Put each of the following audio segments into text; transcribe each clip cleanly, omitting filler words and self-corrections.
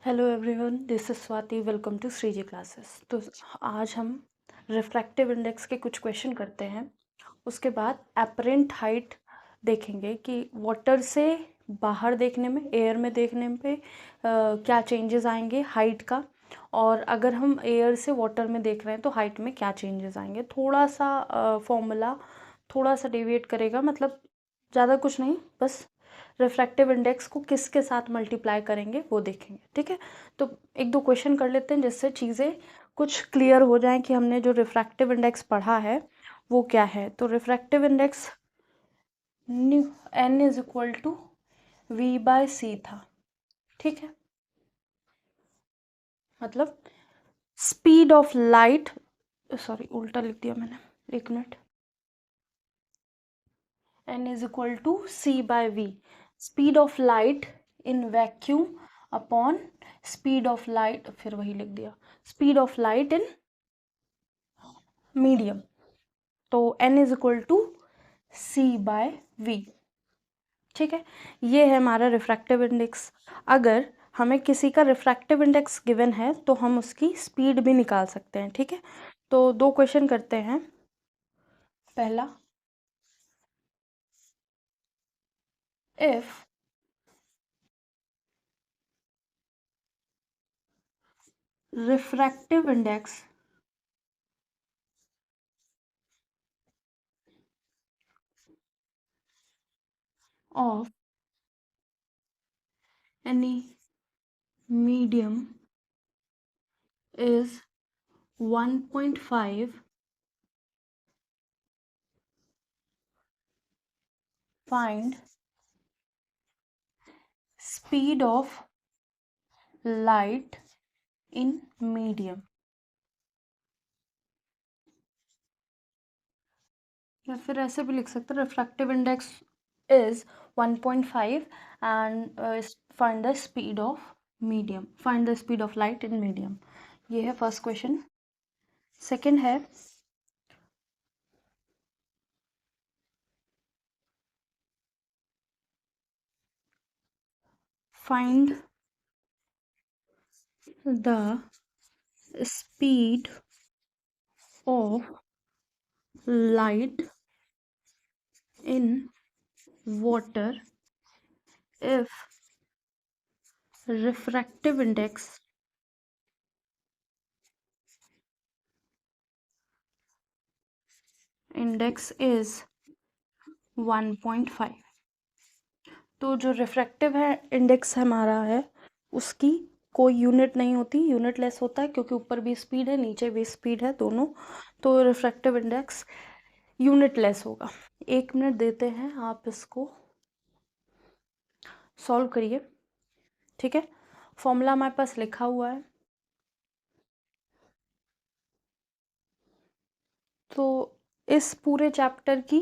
Hello everyone, this is Swati. Welcome to Shriji classes. तो आज हम रिफ्रैक्टिव इंडेक्स के कुछ क्वेश्चन करते हैं। उसके बाद एपरेंट हाइट देखेंगे कि वाटर से बाहर देखने में, एयर में देखने पे क्या चेंजेस आएंगे हाइट का, और अगर हम एयर से वाटर में देख रहे हैं तो हाइट में क्या चेंजेस आएंगे। थोड़ा सा फॉर्मूला थोड़ा सा डेविएट करेगा, मतलब ज़्यादा कुछ नहीं, बस रिफ्रैक्टिव इंडेक्स को किसके साथ मल्टीप्लाई करेंगे वो देखेंगे। ठीक है, तो एक दो क्वेश्चन कर लेते हैं जिससे चीज़ें कुछ क्लियर हो जाएं कि हमने जो रिफ्रैक्टिव इंडेक्स पढ़ा है वो क्या है। तो refractive index n is equal to v by c था। ठीक है, मतलब स्पीड ऑफ लाइट, सॉरी उल्टा लिख दिया मैंने, एक minute. n is equal to c by v, speed of light in vacuum upon speed of light, फिर वही लिख दिया, speed of light in medium. तो n is equal to c by v। ठीक है, ये है हमारा रिफ्रैक्टिव इंडेक्स। अगर हमें किसी का रिफ्रैक्टिव इंडेक्स गिवन है तो हम उसकी स्पीड भी निकाल सकते हैं। ठीक है, तो दो क्वेश्चन करते हैं। पहला, if refractive index of any medium is 1.5, find speed of light in medium। या फिर ऐसे भी लिख सकते हैं, refractive index is 1.5 and find the speed of medium, find the speed of light in medium. ये है फर्स्ट क्वेश्चन। सेकंड है, find the speed of light in water if refractive index is 1.5। तो जो रिफ्रैक्टिव है index हमारा है, उसकी कोई यूनिट नहीं होती, यूनिट लेस होता है क्योंकि ऊपर भी स्पीड है नीचे भी स्पीड है दोनों, तो रिफ्रैक्टिव इंडेक्स यूनिट लेस होगा। 1 मिनट देते हैं, आप इसको सॉल्व करिए। ठीक है, फॉर्मूला हमारे पास लिखा हुआ है, तो इस पूरे चैप्टर की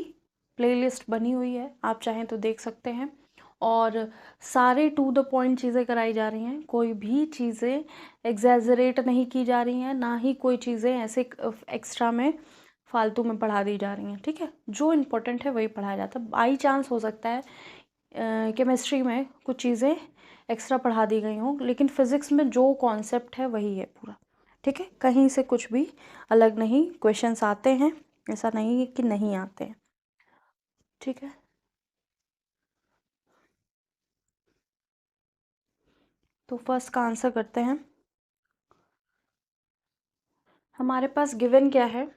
प्लेलिस्ट बनी हुई है, आप चाहें तो देख सकते हैं। और सारे टू द पॉइंट चीज़ें कराई जा रही हैं, कोई भी चीज़ें एग्जैजरेट नहीं की जा रही हैं, ना ही कोई चीज़ें ऐसे एक्स्ट्रा में फालतू में पढ़ा दी जा रही हैं। ठीक है, जो इम्पोर्टेंट है वही पढ़ाया जाता है। बाई चांस हो सकता है केमिस्ट्री में कुछ चीज़ें एक्स्ट्रा पढ़ा दी गई हों, लेकिन फिज़िक्स में जो कॉन्सेप्ट है वही है पूरा। ठीक है, कहीं से कुछ भी अलग नहीं, क्वेश्चंस आते हैं, ऐसा नहीं है कि नहीं आते हैं। ठीक है, तो फर्स्ट का आंसर करते हैं। हमारे पास गिवन क्या है,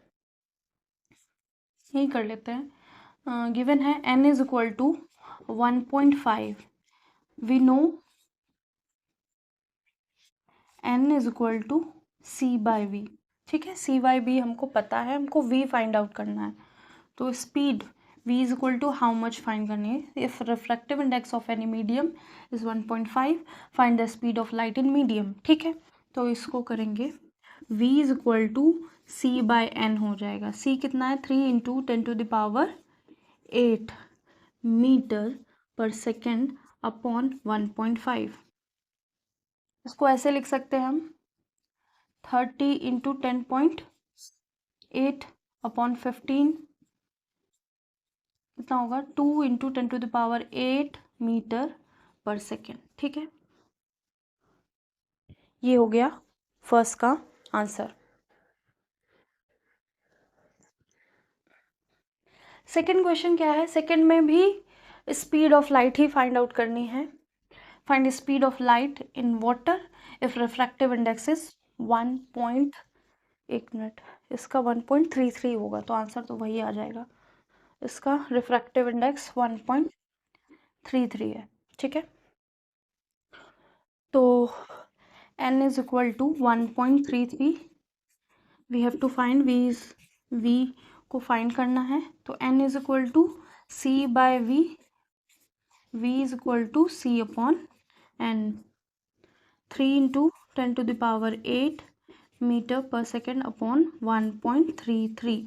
यही कर लेते हैं। गिवन है n is equal to 1.5। We know n is equal to c by v। ठीक है, c बाय v हमको पता है, हमको v फाइंड आउट करना है। तो speed v is equal to how much find करनी है। If refractive index of any medium is 1.5, find the speed of light in medium. ठीक है, तो इसको करेंगे, v is equal to c by n हो जाएगा। c कितना है, 3 into 10⁸ metre per second upon 1.5। इसको ऐसे लिख सकते हैं हम, 30 इंटू 10.8 अपॉन 15, कितना होगा, 2 इंटू 10⁸ मीटर पर सेकेंड। ठीक है, ये हो गया फर्स्ट का आंसर। सेकंड क्वेश्चन क्या है, सेकंड में भी speed of light he find out करनी है। Find speed of light in water if refractive index is 1. एक मिनट, इसका 1.33 होगा तो आंसर तो वही आ जाएगा। इसका रिफ्रैक्टिव इंडेक्स 1.33 है, ठीक है। तो n is equal to 1.33, we have to find v को फाइंड करना है। तो n is equal to c by v is equal to c upon n। 3 into 10⁸ metre per second upon 1.33,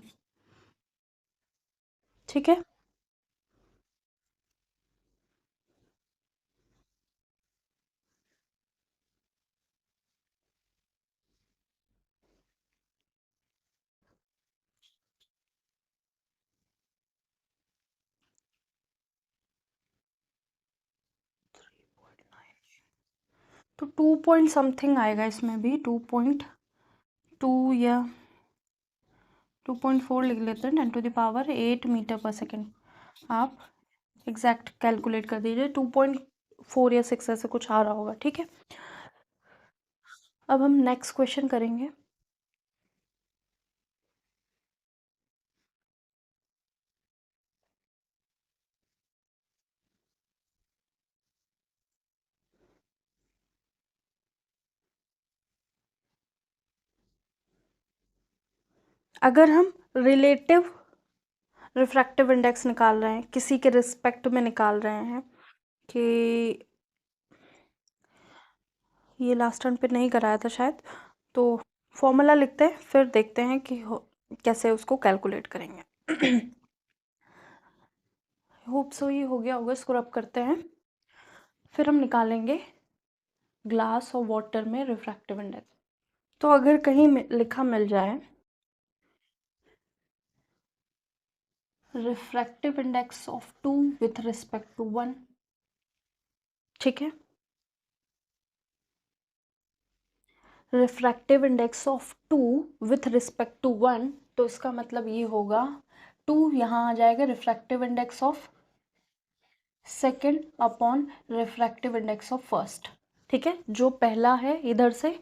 ठीक है। तो 2 पॉइंट समथिंग आएगा इसमें भी, 2.2 या 2.4 लिख लेते हैं, 10⁸ मीटर पर सेकेंड। आप एग्जैक्ट कैलकुलेट कर दीजिए, 2.4 या 6 ऐसे कुछ आ रहा होगा, ठीक है। अब हम नेक्स्ट क्वेश्चन करेंगे। अगर हम रिलेटिव रिफ्रैक्टिव इंडेक्स निकाल रहे हैं, किसी के रिस्पेक्ट में निकाल रहे हैं, कि ये लास्ट टर्म पे नहीं कराया था शायद, तो फॉर्मूला लिखते हैं फिर देखते हैं कि कैसे उसको कैलकुलेट करेंगे। होप सो ये हो गया होगा, इसको रब करते हैं, फिर हम निकालेंगे ग्लास और वाटर में रिफ्रैक्टिव इंडेक्स। तो अगर कहीं लिखा मिल जाए refractive index of 2 with respect to 1, ठीक है। Refractive index of 2 with respect to 1, तो इसका मतलब ये होगा 2 यहाँ आ जाएगा refractive index of second upon refractive index of first, ठीक है। जो पहला है इधर से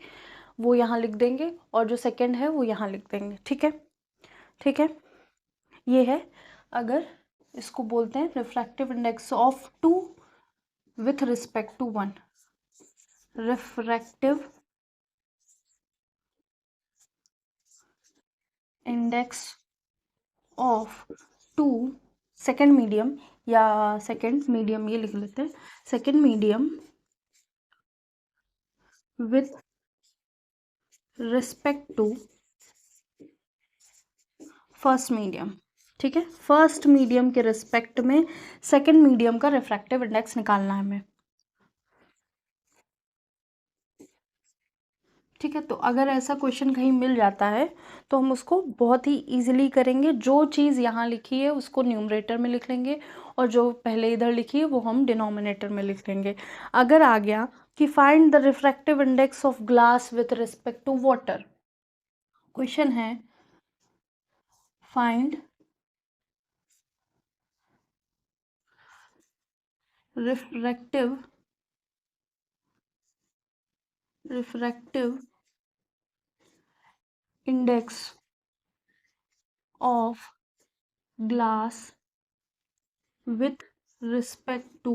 वो यहाँ लिख देंगे और जो सेकेंड है वो यहाँ लिख देंगे, ठीक है, ठीक है। ये है, अगर इसको बोलते हैं refractive index of 2 with respect to 1, refractive index of 2 second medium, या सेकेंड मीडियम ये लिख लेते हैं, second medium with respect to first medium, ठीक है। फर्स्ट मीडियम के रिस्पेक्ट में सेकेंड मीडियम का रिफ्रैक्टिव इंडेक्स निकालना है हमें, ठीक है। तो अगर ऐसा क्वेश्चन कहीं मिल जाता है तो हम उसको बहुत ही इजीली करेंगे। जो चीज़ यहाँ लिखी है उसको न्यूमरेटर में लिख लेंगे और जो पहले इधर लिखी है वो हम डिनोमिनेटर में लिख लेंगे। अगर आ गया कि find the refractive index of glass with respect to water, question है find refractive index of glass with respect to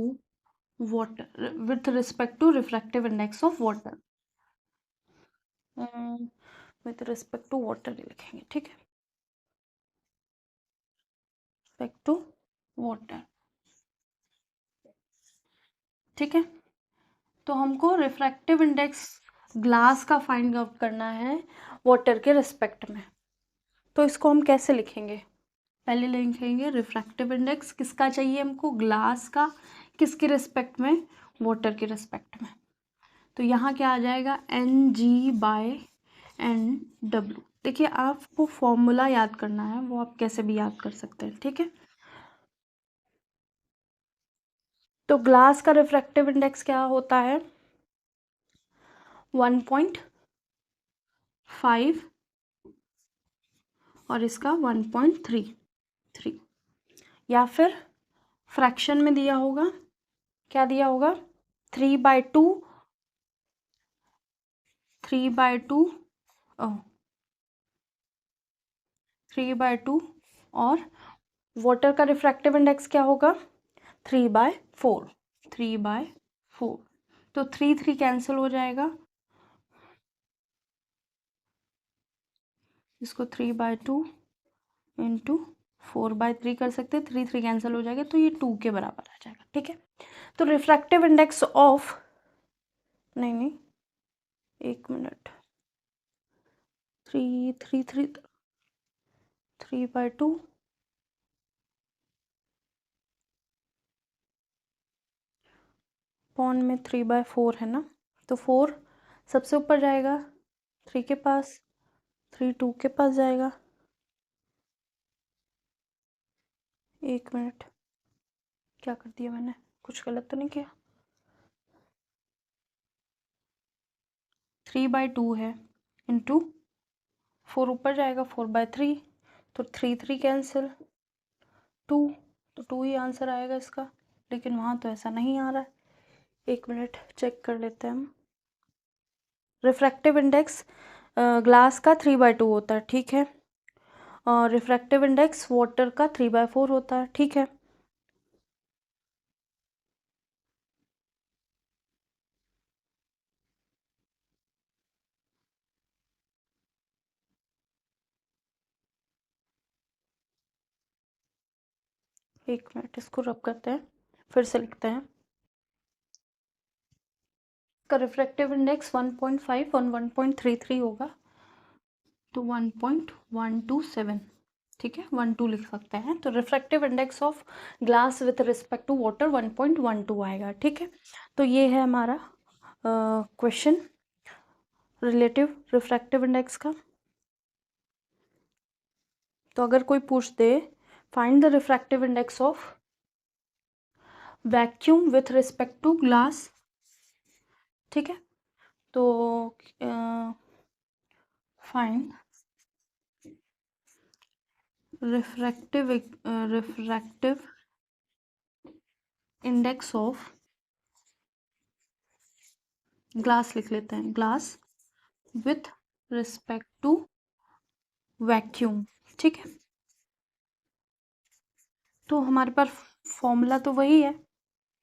water, with respect to refractive index of water, with respect to water ही लिखेंगे, ठीक है, respect to water, ठीक है। तो हमको refractive index glass का find out करना है वाटर के रिस्पेक्ट में। तो इसको हम कैसे लिखेंगे, पहले लिखेंगे रिफ्रैक्टिव इंडेक्स किसका चाहिए हमको, ग्लास का, किसके रिस्पेक्ट में, वाटर के रिस्पेक्ट में। तो यहाँ क्या आ जाएगा, एन जी बाय एन डब्ल्यू। देखिए आपको फॉर्मूला याद करना है, वो आप कैसे भी याद कर सकते हैं, ठीक है। तो ग्लास का रिफ्रैक्टिव इंडेक्स क्या होता है, 1.5 और इसका 1.33, या फिर फ्रैक्शन में दिया होगा, क्या दिया होगा, 3/2 3/2 और वाटर का रिफ्रैक्टिव इंडेक्स क्या होगा, 3/4 तो 3 कैंसिल हो जाएगा, इसको 3/2 इंटू 4/3 कर सकते हैं, 3 कैंसिल हो जाएगा तो ये 2 के बराबर आ जाएगा। ठीक है, तो रिफ्रैक्टिव इंडेक्स ऑफ, नहीं, 1 मिनट, 3/2 पॉन में 3/4 है ना, तो 4 सबसे ऊपर जाएगा 3 के पास, 3 2 के पास जाएगा। 1 मिनट, क्या कर दिया मैंने, कुछ गलत तो नहीं किया, 3/2 है इंटू 4 ऊपर जाएगा 4/3, तो 3 कैंसिल, 2, तो 2 ही आंसर आएगा इसका, लेकिन वहाँ तो ऐसा नहीं आ रहा है। 1 मिनट चेक कर लेते हैं हम। रिफ्रैक्टिव इंडेक्स ग्लास का 3/2 होता है, ठीक है, और रिफ्रैक्टिव इंडेक्स वाटर का 3/4 होता है, ठीक है। एक मिनट, इसको रब करते हैं, फिर से लिखते हैं। का रिफ्रैक्टिव इंडेक्स 1.5 और 1.33 होगा, तो 1.127, ठीक है, 12 लिख सकते हैं। तो refractive index of glass with respect to water 1.12 आएगा, ठीक है। तो ये है हमारा क्वेश्चन रिलेटिव रिफ्रैक्टिव इंडेक्स का। तो अगर कोई पूछ दे find the refractive index of vacuum with respect to glass, ठीक है, तो find refractive index of glass, लिख लेते हैं, glass with respect to vacuum, ठीक है। तो हमारे पास फॉर्मूला तो वही है,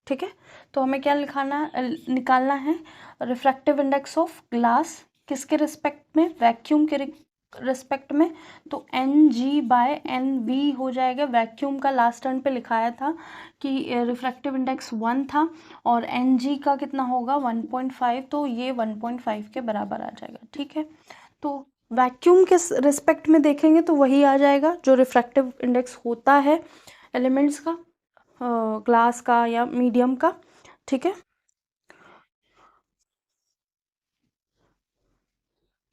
ठीक है। तो हमें क्या निकालना है, रिफ्रैक्टिव इंडेक्स ऑफ ग्लास किसके रिस्पेक्ट में, वैक्यूम के रिस्पेक्ट में, तो Ng/Nv हो जाएगा। वैक्यूम का लास्ट टर्न पे लिखाया था कि रिफ्रैक्टिव इंडेक्स 1 था और Ng का कितना होगा 1.5, तो ये 1.5 के बराबर आ जाएगा, ठीक है। तो वैक्यूम के रिस्पेक्ट में देखेंगे तो वही आ जाएगा जो रिफ्रैक्टिव इंडेक्स होता है एलिमेंट्स का, ग्लास का या मीडियम का, ठीक है,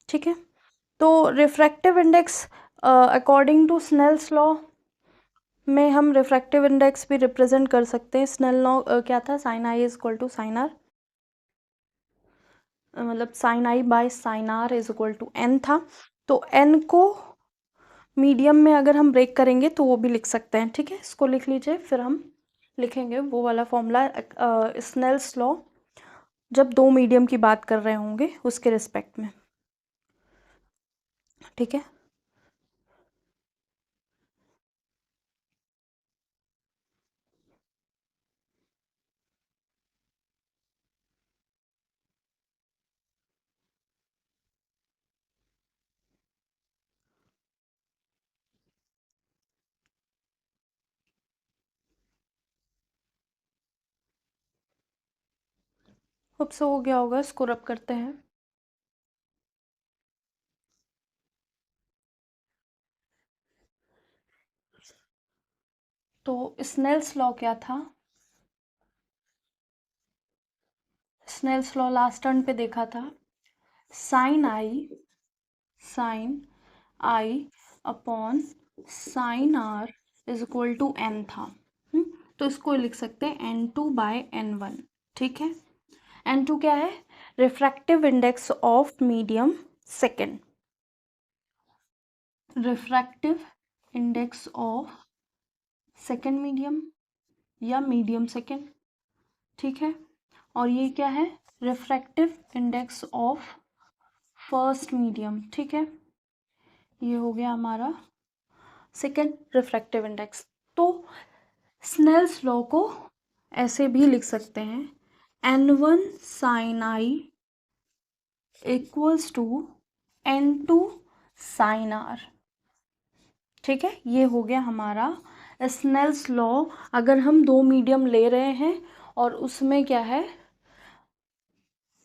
ठीक है। तो refractive index according to Snell's law में हम रिफ्रैक्टिव इंडेक्स भी रिप्रेजेंट कर सकते हैं। स्नेल लॉ क्या था, sine i is equal to sine r, मतलब sine i by sine r is equal to n था। तो एन को मीडियम में अगर हम ब्रेक करेंगे तो वो भी लिख सकते हैं, ठीक है। इसको लिख लीजिए, फिर हम लिखेंगे वो वाला फॉर्मूला, स्नेल्स लॉ जब दो मीडियम की बात कर रहे होंगे उसके रिस्पेक्ट में, ठीक है। अब से हो गया होगा, इसको रब करते हैं। तो स्नेल्स लॉ क्या था, स्नेल्स लॉ लास्ट टर्न पे देखा था, sine i upon sine r is equal to n था। तो इसको लिख सकते हैं N2/N1, ठीक है। N2 क्या है, refractive index of medium second, refractive index of second medium या मीडियम सेकेंड, ठीक है। और ये क्या है, refractive index of first medium, ठीक है। ये हो गया हमारा सेकेंड रिफ्रैक्टिव इंडेक्स। तो स्नेल्स लॉ को ऐसे भी लिख सकते हैं, n1 sin i equals to n2 sin r, ठीक है। ये हो गया हमारा स्नेल्स लॉ। अगर हम दो मीडियम ले रहे हैं और उसमें क्या है,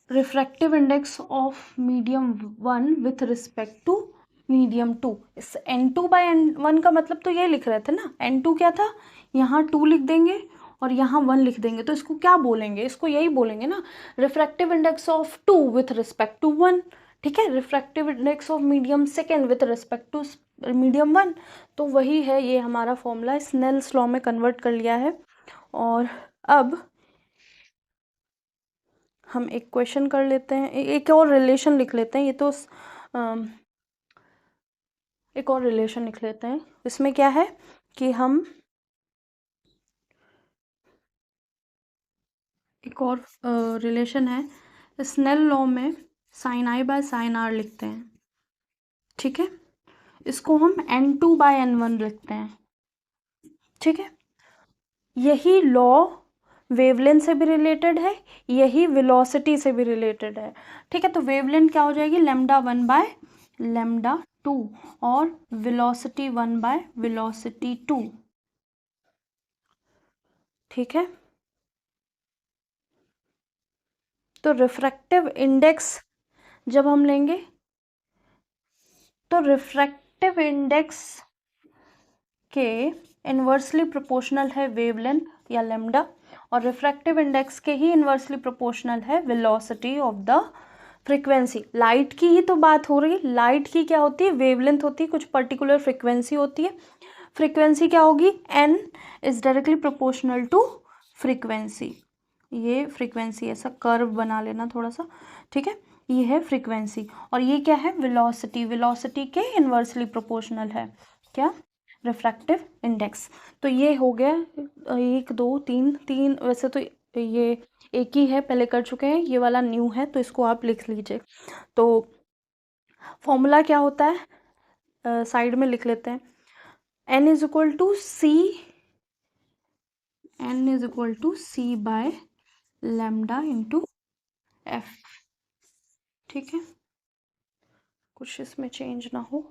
refractive index of medium 1 with respect to medium 2, इस n2/n1 का मतलब तो ये लिख रहे थे ना, n2 क्या था, यहाँ 2 लिख देंगे और यहाँ 1 लिख देंगे, तो इसको क्या बोलेंगे, इसको यही बोलेंगे ना, refractive index of 2 with respect to 1, ठीक है। Refractive index of medium second with respect to medium 1, तो वही है ये हमारा फॉर्मूला, स्नेल्स लॉ में कन्वर्ट कर लिया है। और अब हम एक क्वेश्चन कर लेते हैं, एक और रिलेशन लिख लेते हैं, ये तो एक और रिलेशन लिख लेते हैं। इसमें क्या है कि हम एक और रिलेशन है, स्नेल लॉ में sine i by sine r लिखते हैं, ठीक है। इसको हम n2/n1 लिखते हैं, ठीक है। यही लॉ वेवलेंथ से भी रिलेटेड है, यही वेलोसिटी से भी रिलेटेड है, ठीक है। तो वेवलेंथ क्या हो जाएगी, λ1/λ2 और वेलोसिटी 1/वेलोसिटी 2, ठीक है। तो रिफ्रैक्टिव इंडेक्स जब हम लेंगे तो रिफ्रैक्टिव इंडेक्स के इन्वर्सली प्रोपोर्शनल है वेवलेंथ या लैम्डा, और रिफ्रैक्टिव इंडेक्स के ही इन्वर्सली प्रोपोर्शनल है velocity of the frequency. Light की ही तो बात हो रही है, लाइट की क्या होती है, वेवलेंथ होती है, कुछ पर्टिकुलर फ्रीक्वेंसी होती है, फ्रीक्वेंसी क्या होगी, n is directly proportional to frequency. ये फ्रीक्वेंसी, ऐसा कर्व बना लेना थोड़ा सा, ठीक है। ये है फ्रीक्वेंसी और ये क्या है, वेलोसिटी, वेलोसिटी के इन्वर्सली प्रोपोर्शनल है क्या, रिफ्रैक्टिव इंडेक्स। तो ये हो गया 1 2 3 3, वैसे तो ये एक ही है, पहले कर चुके हैं, ये वाला न्यू है, तो इसको आप लिख लीजिए। तो फॉर्मूला क्या होता है, साइड में लिख लेते हैं, n is equal to c by lambda into F, ठीक है। कुछ इसमें चेंज ना हो,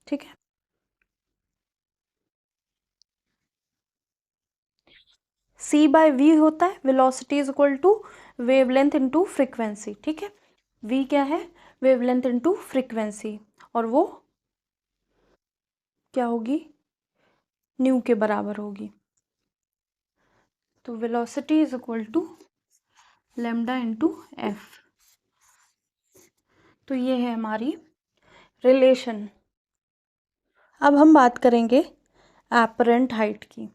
ठीक है। c बाय v होता है, velocity is equal to wavelength into frequency, ठीक है। v क्या है, वेवलेंथ इंटू फ्रीक्वेंसी, और वो क्या होगी, न्यू के बराबर होगी। तो velocity is equal to lambda into F. तो ये है हमारी रिलेशन। अब हम बात करेंगे एपरेंट हाइट की,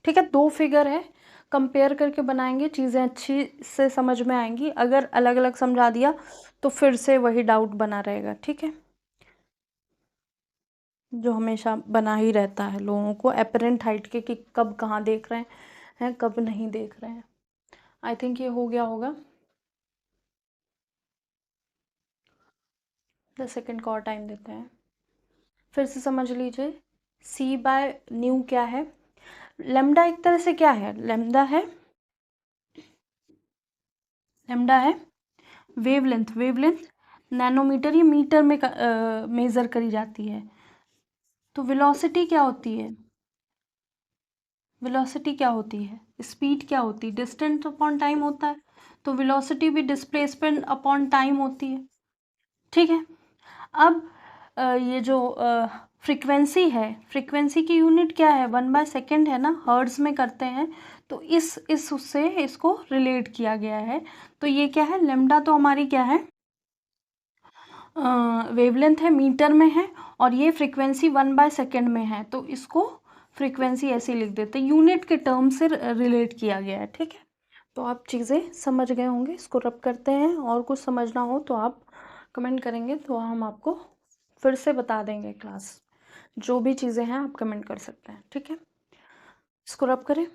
ठीक है। दो फिगर है, कंपेयर करके बनाएंगे, चीज़ें अच्छी से समझ में आएंगी। अगर अलग अलग समझा दिया तो फिर से वही डाउट बना रहेगा, ठीक है, जो हमेशा बना ही रहता है लोगों को एपरेंट हाइट के, कि कब कहाँ देख रहे हैं कब नहीं देख रहे हैं। आई थिंक ये हो गया होगा, 10 सेकेंड का और टाइम देते हैं। फिर से समझ लीजिए, c बाय न्यू क्या है, लैम्डा एक तरह से क्या है, लैम्डा है वेवलेंथ, वेवलेंथ नैनोमीटर या मीटर में मेज़र करी जाती है। तो वेलोसिटी क्या होती है, वेलोसिटी क्या होती है, स्पीड क्या होती है, डिस्टेंस अपॉन टाइम होता है। तो वेलोसिटी भी डिस्प्लेसमेंट अपॉन टाइम होती है, ठीक है। अब ये जो फ्रीक्वेंसी है, फ्रीक्वेंसी की यूनिट क्या है, 1/सेकेंड है ना, हर्ट्ज में करते हैं, तो इस उससे इसको रिलेट किया गया है। तो ये क्या है, लैम्डा तो हमारी क्या है, वेवलेंथ है, मीटर में है, और ये फ्रीक्वेंसी 1/सेकेंड में है, तो इसको फ्रीक्वेंसी ऐसे ही लिख देते, यूनिट के टर्म से रिलेट किया गया है, ठीक है। तो आप चीज़ें समझ गए होंगे, इसको रब करते हैं, और कुछ समझना हो तो आप कमेंट करेंगे तो हम आपको फिर से बता देंगे क्लास। जो भी चीज़ें हैं आप कमेंट कर सकते हैं, ठीक है। इसको रब करें।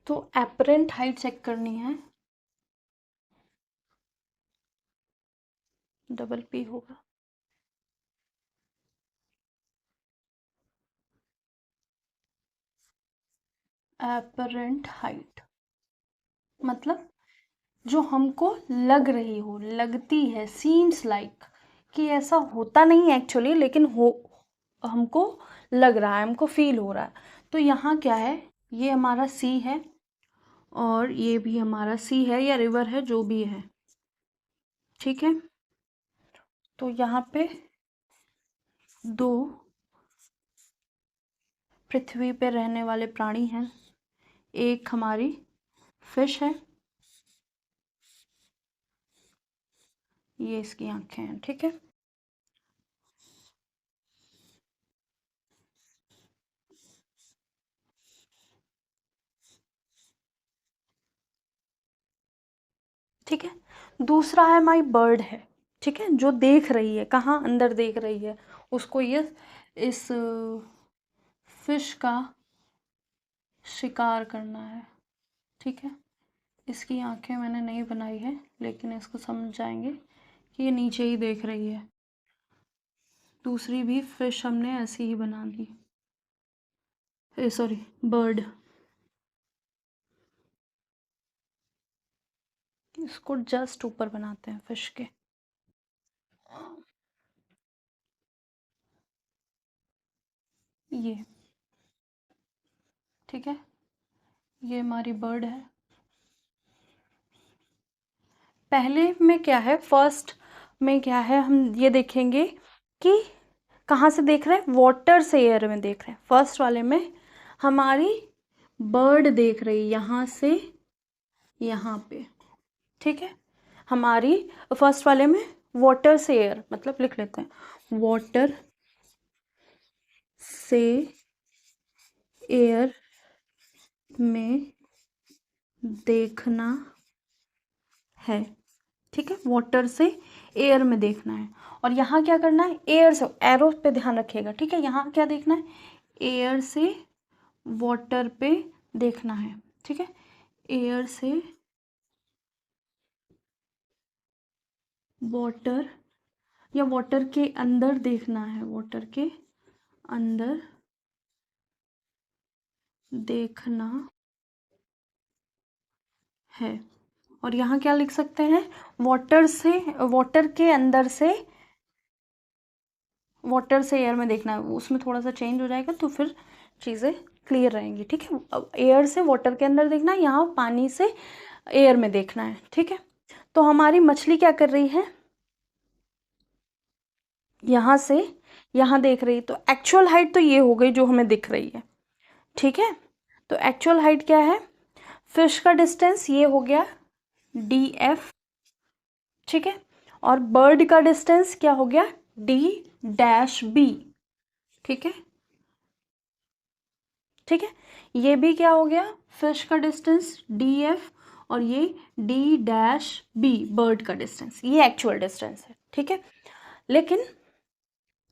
तो एपरेंट हाइट चेक करनी है, डबल पी होगा। एपरेंट हाइट मतलब जो हमको लग रही हो, लगती है, सीम्स लाइक, कि ऐसा होता नहीं एक्चुअली, लेकिन हो, हमको लग रहा है, हमको फील हो रहा है। तो यहाँ क्या है, ये हमारा सी है और ये भी हमारा सी है या रिवर है, जो भी है, ठीक है। तो यहाँ पे दो पृथ्वी पे रहने वाले प्राणी हैं, एक हमारी फिश है, ये इसकी आंखें हैं, ठीक है। ठीक है। दूसरा है माई बर्ड है, ठीक है, जो देख रही है, कहाँ, अंदर देख रही है, उसको ये इस फिश का शिकार करना है, ठीक है। इसकी आंखें मैंने नहीं बनाई है, लेकिन इसको समझ जाएंगे कि ये नीचे ही देख रही है। दूसरी भी फिश हमने ऐसी ही बना दी, सॉरी, बर्ड। इसको जस्ट ऊपर बनाते हैं फिश के। ये, ठीक है, ये हमारी बर्ड है। पहले में क्या है, फर्स्ट में क्या है, हम ये देखेंगे कि कहाँ से देख रहे हैं, वाटर से एयर में देख रहे हैं। फर्स्ट वाले में हमारी बर्ड देख रही है यहाँ से यहाँ पे, ठीक है। हमारी फर्स्ट वाले में वाटर से एयर, मतलब लिख लेते हैं, वाटर से एयर में देखना है, ठीक है। वाटर से एयर में देखना है, और यहाँ क्या करना है, एयर से, एरो पे ध्यान रखिएगा, ठीक है। यहाँ क्या देखना है, एयर से वाटर पे देखना है, ठीक है। एयर से वाटर या वाटर के अंदर देखना है, वाटर के अंदर देखना है। और यहाँ क्या लिख सकते हैं, वाटर से, वाटर के अंदर से, वाटर से एयर में देखना है, उसमें थोड़ा सा चेंज हो जाएगा तो फिर चीज़ें क्लियर रहेंगी, ठीक है। अब एयर से वाटर के अंदर देखना है, यहाँ पानी से एयर में देखना है, ठीक है। तो हमारी मछली क्या कर रही है, यहाँ से यहाँ देख रही, तो एक्चुअल हाइट तो ये हो गई जो हमें दिख रही है, ठीक है। तो एक्चुअल हाइट क्या है, फिश का डिस्टेंस ये हो गया डी एफ, ठीक है। और बर्ड का डिस्टेंस क्या हो गया, डी डैश बी, ठीक है, ठीक है। ये भी क्या हो गया, फिश का डिस्टेंस डी एफ, और ये डी डैश बी, बर्ड का डिस्टेंस, ये एक्चुअल डिस्टेंस है, ठीक है। लेकिन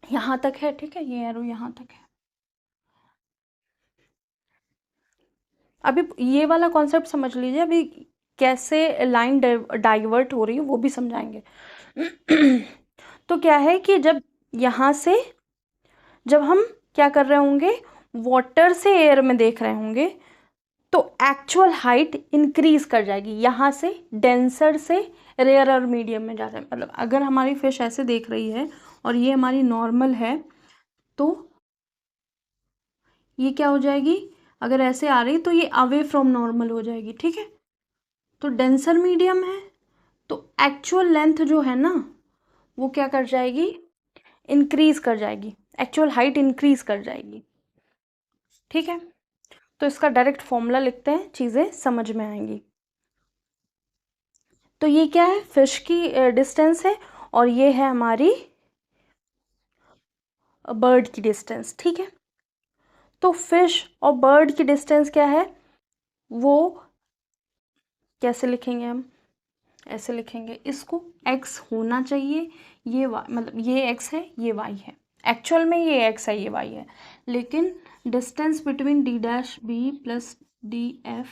यहाँ तक है, ठीक है, ये एरो यहाँ तक है। अभी ये वाला कॉन्सेप्ट समझ लीजिए, अभी कैसे लाइन डाइवर्ट हो रही है वो भी समझाएंगे। तो क्या है कि जब यहाँ से, जब हम क्या कर रहे होंगे, वाटर से एयर में देख रहे होंगे, तो एक्चुअल हाइट इंक्रीज कर जाएगी, यहाँ से डेंसर से रेयर और मीडियम में जा रहे हैं। मतलब अगर हमारी फिश ऐसे देख रही है और ये हमारी नॉर्मल है, तो ये क्या हो जाएगी, अगर ऐसे आ रही तो ये अवे फ्रॉम नॉर्मल हो जाएगी, ठीक है। तो डेंसर मीडियम है, तो एक्चुअल लेंथ जो है ना, वो क्या कर जाएगी, इंक्रीज कर जाएगी, एक्चुअल हाइट इंक्रीज कर जाएगी, ठीक है। तो इसका डायरेक्ट फॉर्मूला लिखते हैं, चीज़ें समझ में आएंगी। तो ये क्या है, फिश की डिस्टेंस है, और ये है हमारी बर्ड की डिस्टेंस, ठीक है। तो फिश और बर्ड की डिस्टेंस क्या है, वो कैसे लिखेंगे हम, ऐसे लिखेंगे इसको, x होना चाहिए, ये y, मतलब ये x है, ये y है, एक्चुअल में ये x है, ये y है, लेकिन distance between d dash B plus D F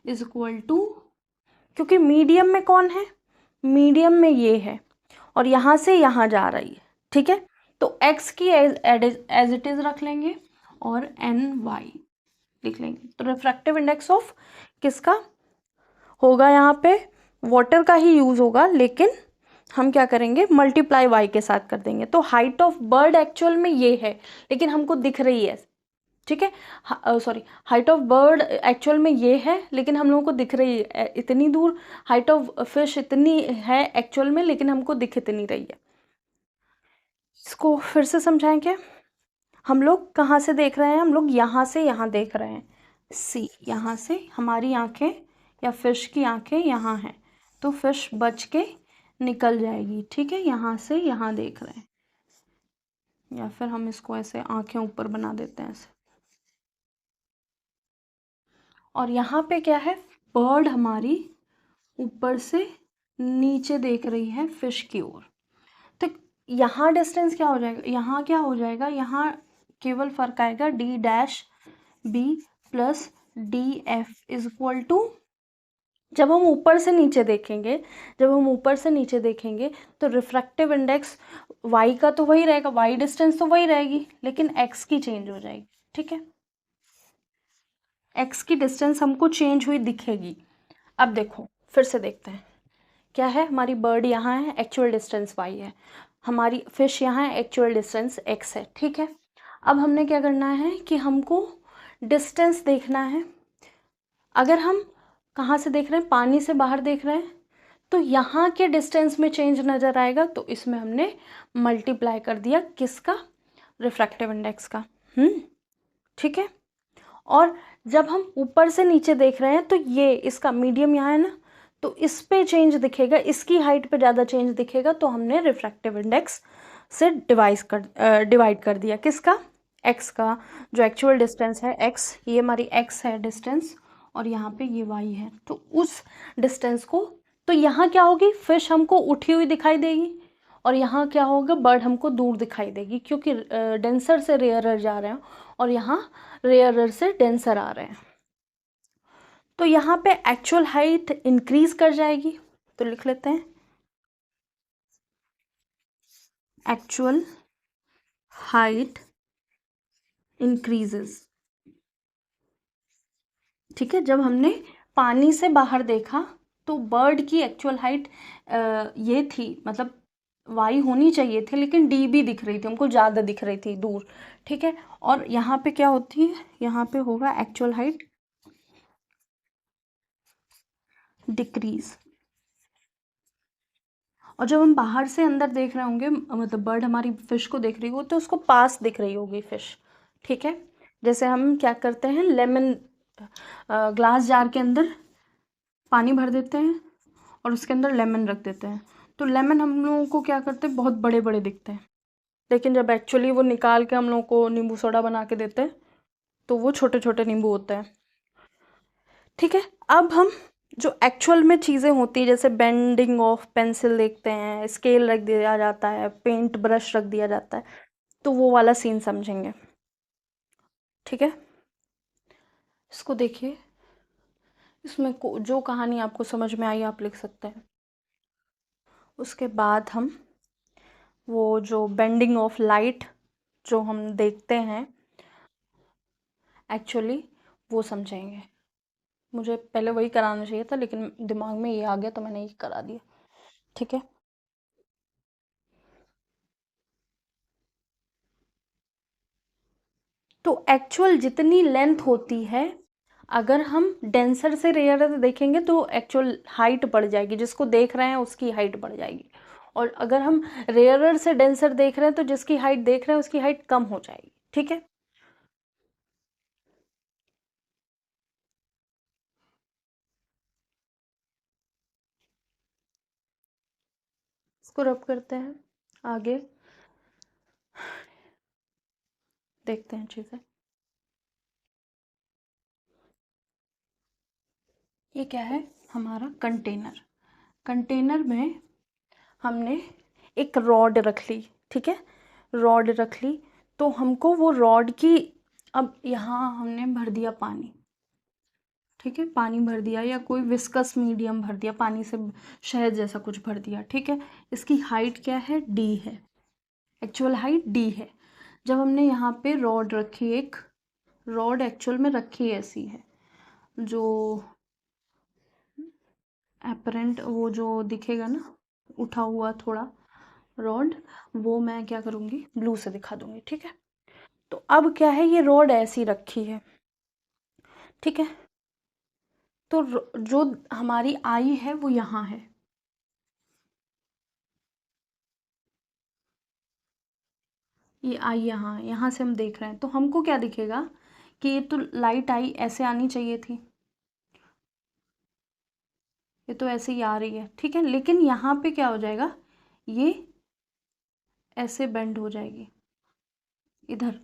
is equal to, क्योंकि मीडियम में कौन है, मीडियम में ये है, और यहाँ से यहाँ जा रही है, ठीक है। तो x की एज इट इज रख लेंगे, और एन वाई लिख लेंगे। तो रिफ्रैक्टिव इंडेक्स ऑफ किसका होगा, यहाँ पे वाटर का ही यूज होगा, लेकिन हम क्या करेंगे, मल्टीप्लाई वाई के साथ कर देंगे। तो हाइट ऑफ बर्ड एक्चुअल में ये है, लेकिन हमको दिख रही है, ठीक है, sorry, height of bird actual में ये है, लेकिन हम लोगों को दिख रही है इतनी दूर, हाइट ऑफ फिश इतनी है एक्चुअल में, लेकिन हमको दिख इतनी रही है। इसको फिर से समझाएंगे, हम लोग कहाँ से देख रहे हैं, हम लोग यहाँ से यहाँ देख रहे हैं, सी, यहाँ से हमारी आंखें या फिश की आंखें यहाँ हैं, तो फिश बच के निकल जाएगी, ठीक है, यहाँ से यहाँ देख रहे हैं, या फिर हम इसको ऐसे आंखें ऊपर बना देते हैं ऐसे, और यहाँ पे क्या है, बर्ड हमारी ऊपर से नीचे देख रही है फिश की ओर। तो यहाँ डिस्टेंस क्या हो जाएगा, यहाँ क्या हो जाएगा, यहाँ केवल फर्क आएगा D dash B plus D F is equal to, जब हम ऊपर से नीचे देखेंगे, जब हम ऊपर से नीचे देखेंगे तो रिफ्रैक्टिव इंडेक्स y का तो वही रहेगा, y डिस्टेंस तो वही रहेगी, लेकिन x की चेंज हो जाएगी, ठीक है, x की डिस्टेंस हमको चेंज हुई दिखेगी। अब देखो फिर से देखते हैं, क्या है, हमारी बर्ड यहाँ है, एक्चुअल डिस्टेंस y है, हमारी फिश यहाँ है, एक्चुअल डिस्टेंस x है, ठीक है। अब हमने क्या करना है कि हमको डिस्टेंस देखना है। अगर हम कहाँ से देख रहे हैं, पानी से बाहर देख रहे हैं, तो यहाँ के डिस्टेंस में चेंज नज़र आएगा, तो इसमें हमने मल्टीप्लाई कर दिया किसका, रिफ्रैक्टिव इंडेक्स का, ठीक है। और जब हम ऊपर से नीचे देख रहे हैं तो ये इसका मीडियम यहाँ है ना, तो इस पे चेंज दिखेगा, इसकी हाइट पे ज़्यादा चेंज दिखेगा, तो हमने रिफ्रैक्टिव इंडेक्स से डिवाइड कर दिया किसका, x का, जो एक्चुअल डिस्टेंस है x, ये हमारी x है डिस्टेंस, और यहाँ पे ये y है, तो उस डिस्टेंस को, तो यहाँ क्या होगी, फिश हमको उठी हुई दिखाई देगी, और यहाँ क्या होगा, बर्ड हमको दूर दिखाई देगी, क्योंकि डेंसर से रेयरर जा रहे हैं, और यहाँ रेयरर से डेंसर आ रहे हैं। तो यहाँ पे एक्चुअल हाइट इंक्रीज कर जाएगी, तो लिख लेते हैं एक्चुअल हाइट इंक्रीजेस, ठीक है। जब हमने पानी से बाहर देखा तो बर्ड की एक्चुअल हाइट ये थी, मतलब वाई होनी चाहिए थी, लेकिन डी भी दिख रही थी हमको, ज़्यादा दिख रही थी दूर, ठीक है। और यहाँ पे क्या होती है, यहाँ पे होगा एक्चुअल हाइट डिक्रीज, और जब हम बाहर से अंदर देख रहे होंगे, मतलब बर्ड हमारी फिश को देख रही हो, तो उसको पास दिख रही होगी फिश, ठीक है। जैसे हम क्या करते हैं, लेमन ग्लास जार के अंदर पानी भर देते हैं, और उसके अंदर लेमन रख देते हैं, तो लेमन हम लोगों को क्या करते हैं, बहुत बड़े बड़े दिखते हैं, लेकिन जब एक्चुअली वो निकाल के हम लोगों को नींबू सोडा बना के देते हैं, तो वो छोटे छोटे नींबू होते हैं, ठीक है। अब हम जो एक्चुअल में चीज़ें होती है, जैसे बेंडिंग ऑफ पेंसिल देखते हैं, स्केल रख दिया जाता है, पेंट ब्रश रख दिया जाता है, तो वो वाला सीन समझेंगे, ठीक है। इसको देखिए, इसमें जो कहानी आपको समझ में आई आप लिख सकते हैं। उसके बाद हम वो जो बेंडिंग ऑफ लाइट जो हम देखते हैं एक्चुअली, वो समझेंगे। मुझे पहले वही कराना चाहिए था, लेकिन दिमाग में ये आ गया तो मैंने ये करा दिया, ठीक है। तो एक्चुअल जितनी लेंथ होती है, अगर हम डेंसर से रेयर देखेंगे तो एक्चुअल हाइट बढ़ जाएगी, जिसको देख रहे हैं उसकी हाइट बढ़ जाएगी, और अगर हम रेयरर से डेंसर देख रहे हैं तो जिसकी हाइट देख रहे हैं उसकी हाइट कम हो जाएगी, ठीक है। इसको रब करते हैं, आगे देखते हैं चीज़ें। ये क्या है? हमारा कंटेनर। कंटेनर में हमने एक रॉड रख ली, ठीक है, रॉड रख ली। तो हमको वो रॉड की, अब यहाँ हमने भर दिया पानी, ठीक है, पानी भर दिया या कोई विस्कस मीडियम भर दिया, पानी से शहद जैसा कुछ भर दिया, ठीक है। इसकी हाइट क्या है? डी है, एक्चुअल हाइट डी है। जब हमने यहाँ पे रॉड रखी, एक रॉड एक्चुअल में रखी ऐसी है, जो एपरेंट वो जो दिखेगा ना उठा हुआ थोड़ा रॉड, वो मैं क्या करूँगी, ब्लू से दिखा दूँगी, ठीक है। तो अब क्या है, ये रॉड ऐसी रखी है, ठीक है। तो जो हमारी आई है वो यहाँ है, ये आई यहाँ, यहाँ से हम देख रहे हैं, तो हमको क्या दिखेगा कि ये तो लाइट आई ऐसे आनी चाहिए थी, ये तो ऐसे ही आ रही है, ठीक है। लेकिन यहाँ पे क्या हो जाएगा, ये ऐसे बेंड हो जाएगी इधर,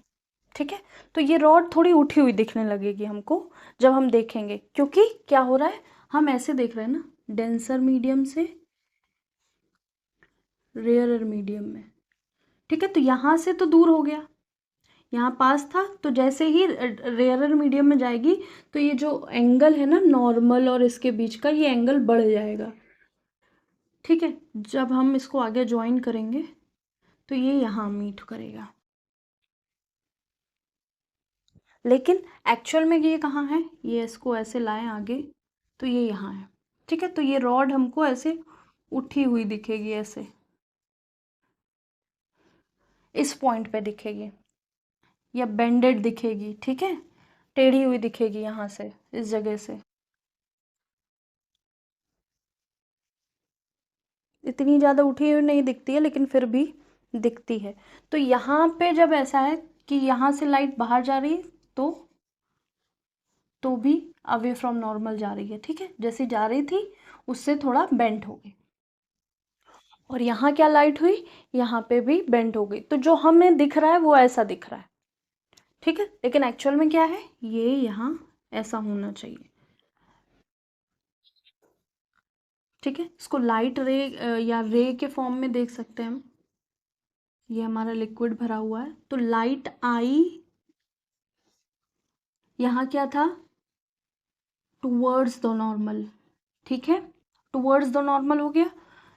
ठीक है। तो ये रॉड थोड़ी उठी हुई दिखने लगेगी हमको जब हम देखेंगे, क्योंकि क्या हो रहा है, हम ऐसे देख रहे हैं ना, डेंसर मीडियम से रेयरर मीडियम में, ठीक है। तो यहाँ से तो दूर हो गया, यहाँ पास था, तो जैसे ही रेयरर मीडियम में जाएगी तो ये जो एंगल है ना नॉर्मल और इसके बीच का, ये एंगल बढ़ जाएगा, ठीक है। जब हम इसको आगे ज्वाइन करेंगे तो ये यहाँ मीट करेगा, लेकिन एक्चुअल में ये कहाँ है, ये इसको ऐसे लाएं आगे तो ये यहाँ है, ठीक है। तो ये रॉड हमको ऐसे उठी हुई दिखेगी, ऐसे इस पॉइंट पे दिखेगी या बेंडेड दिखेगी, ठीक है, टेढ़ी हुई दिखेगी यहाँ से, इस जगह से। इतनी ज़्यादा उठी हुई नहीं दिखती है, लेकिन फिर भी दिखती है। तो यहाँ पे जब ऐसा है कि यहाँ से लाइट बाहर जा रही है, तो भी अवे फ्रॉम नॉर्मल जा रही है, ठीक है, जैसी जा रही थी उससे थोड़ा बेंट हो गई। और यहाँ क्या लाइट हुई, यहाँ पे भी बेंट हो गई, तो जो हमें दिख रहा है वो ऐसा दिख रहा है, ठीक है। लेकिन एक्चुअल में क्या है, ये यहाँ ऐसा होना चाहिए, ठीक है। इसको लाइट रे या रे के फॉर्म में देख सकते हैं हम। ये हमारा लिक्विड भरा हुआ है, तो लाइट आई, यहाँ क्या था, टूवर्ड्स द नॉर्मल, ठीक है, टूवर्ड्स द नॉर्मल हो गया।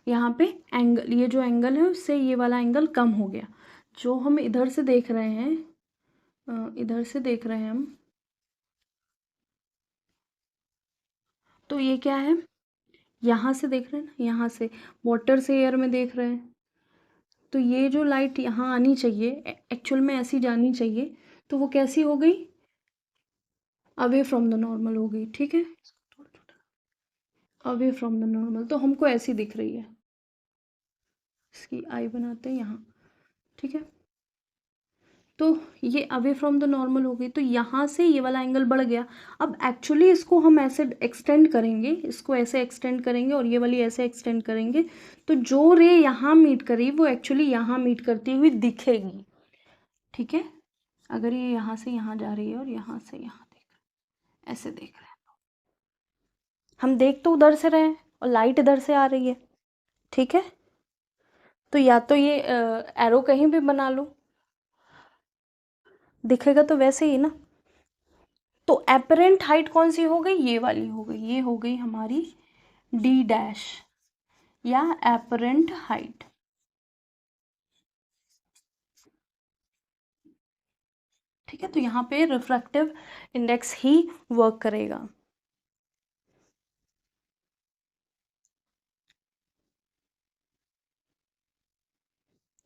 यहाँ पे एंगल, ये जो एंगल है उससे ये वाला एंगल कम हो गया। जो हम इधर से देख रहे हैं, इधर से देख रहे हैं हम, तो ये क्या है, यहाँ से देख रहे हैं ना, यहाँ से वाटर से एयर में देख रहे हैं, तो ये जो लाइट यहाँ आनी चाहिए, एक्चुअल में ऐसी जानी चाहिए, तो वो कैसी हो गई, अवे फ्रॉम द नॉर्मल हो गई, ठीक है, अवे फ्रॉम द नॉर्मल, तो हमको ऐसी दिख रही है। इसकी आई बनाते हैं यहाँ, ठीक है। तो ये अवे फ्रॉम द नॉर्मल हो गई, तो यहाँ से ये वाला एंगल बढ़ गया। अब एक्चुअली इसको हम ऐसे एक्सटेंड करेंगे, इसको ऐसे एक्सटेंड करेंगे और ये वाली ऐसे एक्सटेंड करेंगे, तो जो रे यहाँ मीट करी वो एक्चुअली यहाँ मीट करती हुई दिखेगी, ठीक है। अगर ये यहाँ से यहाँ जा रही है और यहाँ से यहाँ देख रहे हैं, ऐसे देख रहे हैं, हम देख तो उधर से रहे हैं और लाइट इधर से आ रही है, ठीक है। तो या तो ये एरो कहीं भी बना लो, दिखेगा तो वैसे ही ना। तो एपरेंट हाइट कौन सी हो गई, ये वाली हो गई, ये हो गई हमारी डी डैश या एपरेंट हाइट, ठीक है। तो यहाँ पे रिफ्रैक्टिव इंडेक्स ही वर्क करेगा,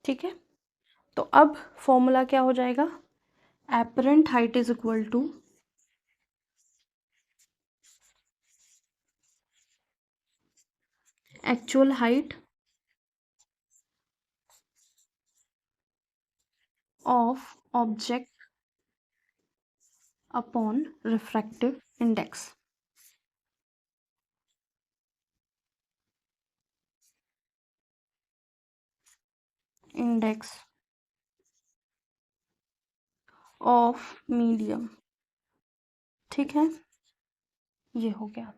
ठीक है। तो अब फॉर्मूला क्या हो जाएगा, apparent height is equal to actual height of object upon refractive index. Index of medium, ठीक है, ये हो गया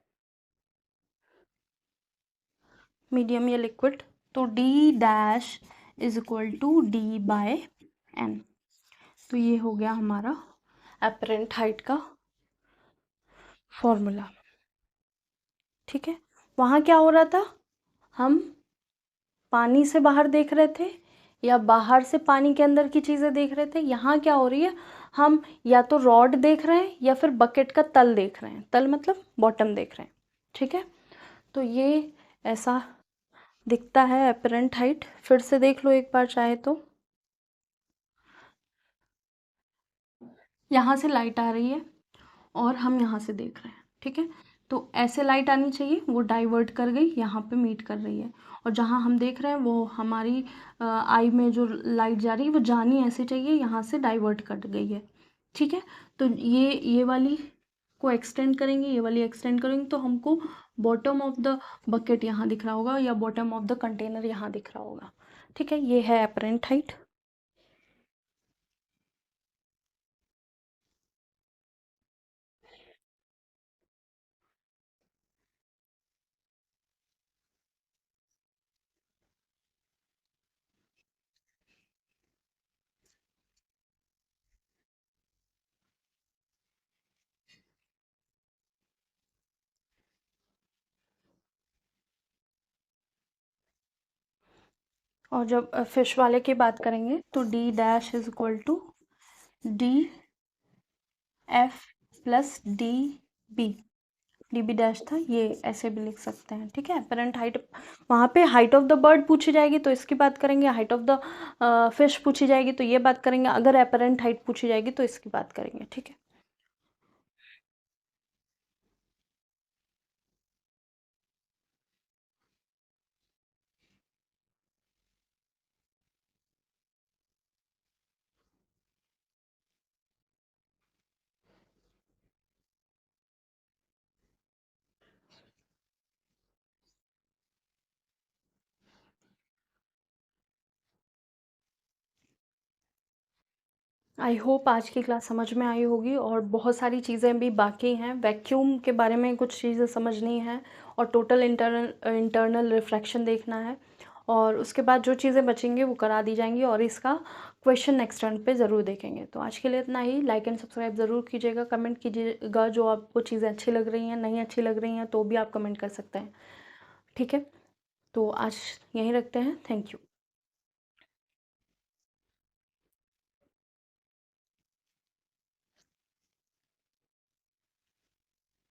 मीडियम या लिक्विड। तो D dash is equal to D by N. तो ये हो गया हमारा एपरेंट हाइट का फॉर्मूला, ठीक है। वहाँ क्या हो रहा था, हम पानी से बाहर देख रहे थे या बाहर से पानी के अंदर की चीज़ें देख रहे थे। यहाँ क्या हो रही है, हम या तो रॉड देख रहे हैं या फिर बकेट का तल देख रहे हैं, तल मतलब बॉटम देख रहे हैं, ठीक है। तो ये ऐसा दिखता है एपरेंट हाइट। फिर से देख लो एक बार चाहे तो, यहाँ से लाइट आ रही है और हम यहाँ से देख रहे हैं, ठीक है। तो ऐसे लाइट आनी चाहिए, वो डाइवर्ट कर गई, यहाँ पे मीट कर रही है। और जहाँ हम देख रहे हैं वो हमारी आई में जो लाइट जा रही है वो जानी ऐसे चाहिए, यहाँ से डाइवर्ट कर गई है, ठीक है। तो ये वाली को एक्सटेंड करेंगे, ये वाली एक्सटेंड करेंगे तो हमको बॉटम ऑफ द बकेट यहाँ दिख रहा होगा या बॉटम ऑफ द कंटेनर यहाँ दिख रहा होगा, ठीक है। ये है एपरेंट हाइट। और जब फिश वाले की बात करेंगे तो D dash is equal to D F plus D B, D B dash था, ये ऐसे भी लिख सकते हैं, ठीक है। एपरेंट हाइट, वहाँ पे हाइट ऑफ द बर्ड पूछी जाएगी तो इसकी बात करेंगे, हाइट ऑफ द फिश पूछी जाएगी तो ये बात करेंगे, अगर एपरेंट हाइट पूछी जाएगी तो इसकी बात करेंगे, ठीक है। आई होप आज की क्लास समझ में आई होगी, और बहुत सारी चीज़ें भी बाकी हैं। वैक्यूम के बारे में कुछ चीज़ें समझनी है और टोटल इंटरनल रिफ्रैक्शन देखना है, और उसके बाद जो चीज़ें बचेंगी वो करा दी जाएंगी, और इसका क्वेश्चन नेक्स्ट टर्न पे ज़रूर देखेंगे। तो आज के लिए इतना ही। लाइक एंड सब्सक्राइब ज़रूर कीजिएगा, कमेंट कीजिएगा जो आपको चीज़ें अच्छी लग रही हैं, नहीं अच्छी लग रही हैं तो भी आप कमेंट कर सकते हैं, ठीक है। तो आज यहीं रखते हैं, थैंक यू।